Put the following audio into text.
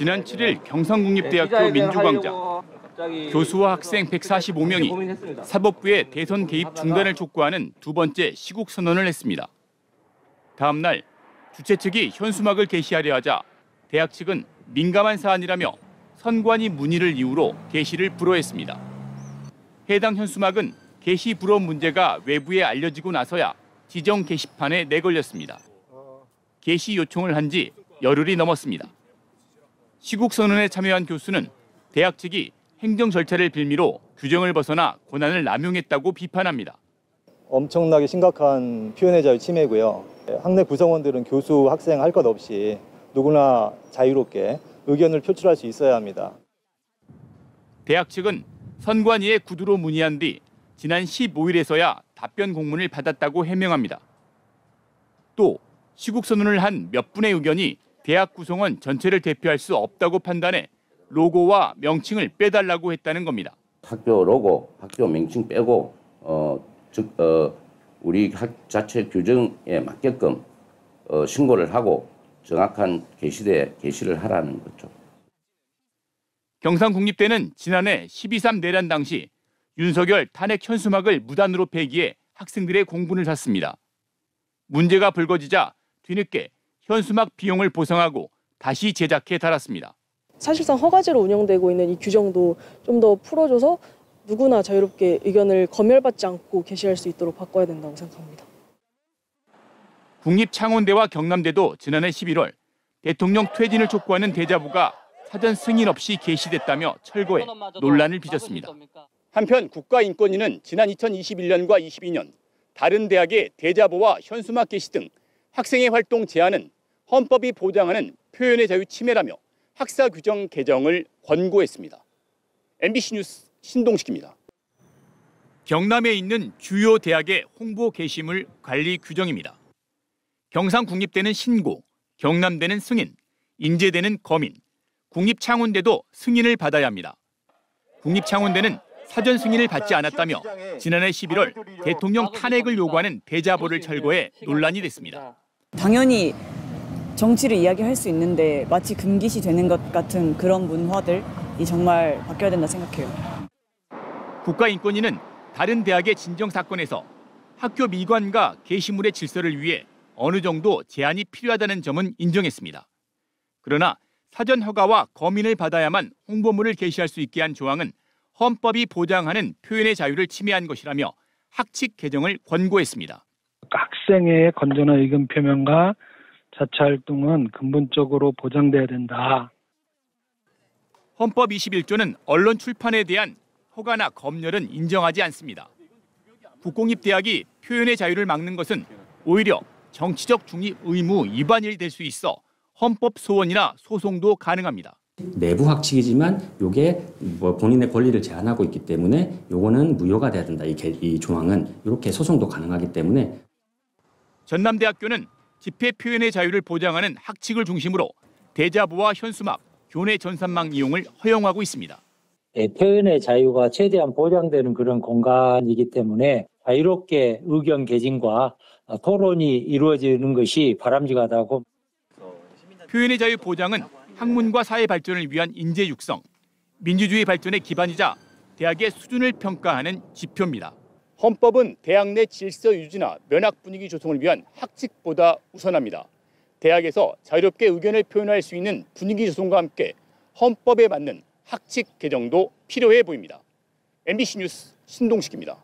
지난 7일 경상국립대학교 민주광장. 교수와 학생 145명이 사법부의 대선 개입 중단을 촉구하는 두 번째 시국 선언을 했습니다. 다음 날 주최 측이 현수막을 게시하려 하자 대학 측은 민감한 사안이라며 선관위 문의를 이유로 게시를 불허했습니다. 해당 현수막은 게시 불허 문제가 외부에 알려지고 나서야 지정 게시판에 내걸렸습니다. 게시 요청을 한 지 열흘이 넘었습니다. 시국 선언에 참여한 교수는 대학 측이 행정 절차를 빌미로 규정을 벗어나 권한을 남용했다고 비판합니다. 엄청나게 심각한 표현의 자유 침해고요. 학내 구성원들은 교수, 학생 할 것 없이 누구나 자유롭게 의견을 표출할 수 있어야 합니다. 대학 측은 선관위에 구두로 문의한 뒤 지난 15일에서야 답변 공문을 받았다고 해명합니다. 또 시국 선언을 한 몇 분의 의견이 대학 구성원 전체를 대표할 수 없다고 판단해 로고와 명칭을 빼달라고 했다는 겁니다. 학교 로고, 학교 명칭 빼고 우리 학 자체 규정에 맞게끔 신고를 하고 정확한 게시대에 게시를 하라는 거죠. 경상국립대는 지난해 12.3 내란 당시 윤석열 탄핵 현수막을 무단으로 폐기해 학생들의 공분을 샀습니다. 문제가 불거지자 뒤늦게 현수막 비용을 보상하고 다시 제작해 달았습니다. 사실상 허가제로 운영되고 있는 이 규정도 좀 더 풀어줘서 누구나 자유롭게 의견을 검열받지 않고 게시할 수 있도록 바꿔야 된다고 생각합니다. 국립창원대와 경남대도 지난해 11월 대통령 퇴진을 촉구하는 대자보가 사전 승인 없이 게시됐다며 철거해 논란을 빚었습니다. 한편 국가인권위는 지난 2021년과 22년 다른 대학의 대자보와 현수막 게시 등 학생의 활동 제한은 헌법이 보장하는 표현의 자유 침해라며 학사 규정 개정을 권고했습니다. MBC 뉴스 신동식입니다. 경남에 있는 주요 대학의 홍보 게시물 관리 규정입니다. 경상국립대는 신고, 경남대는 승인, 인제대는 검인, 국립창원대도 승인을 받아야 합니다. 국립창원대는 사전 승인을 받지 않았다며 지난해 11월 대통령 탄핵을 요구하는 대자보를 철거해 논란이 됐습니다. 당연히 정치를 이야기할 수 있는데 마치 금기시 되는 것 같은 그런 문화들이 정말 바뀌어야 된다 생각해요. 국가인권위는 다른 대학의 진정 사건에서 학교 미관과 게시물의 질서를 위해 어느 정도 제한이 필요하다는 점은 인정했습니다. 그러나 사전 허가와 검인을 받아야만 홍보물을 게시할 수 있게 한 조항은 헌법이 보장하는 표현의 자유를 침해한 것이라며 학칙 개정을 권고했습니다. 학생의 건전한 의견 표명과 자체 활동은 근본적으로 보장돼야 된다. 헌법 21조는 언론 출판에 대한 허가나 검열은 인정하지 않습니다. 국공립대학이 표현의 자유를 막는 것은 오히려 정치적 중립 의무 위반이 될 수 있어 헌법 소원이나 소송도 가능합니다. 내부 학칙이지만 이게 본인의 권리를 제한하고 있기 때문에 요거는 무효가 돼야 된다. 이 조항은 이렇게 소송도 가능하기 때문에. 전남대학교는 집회 표현의 자유를 보장하는 학칙을 중심으로 대자보와 현수막, 교내 전산망 이용을 허용하고 있습니다. 표현의 자유가 최대한 보장되는 그런 공간이기 때문에 자유롭게 의견 개진과 토론이 이루어지는 것이 바람직하다고. 표현의 자유 보장은 학문과 사회 발전을 위한 인재 육성, 민주주의 발전의 기반이자 대학의 수준을 평가하는 지표입니다. 헌법은 대학 내 질서 유지나 면학 분위기 조성을 위한 학칙보다 우선합니다. 대학에서 자유롭게 의견을 표현할 수 있는 분위기 조성과 함께 헌법에 맞는 학칙 개정도 필요해 보입니다. MBC 뉴스 신동식입니다.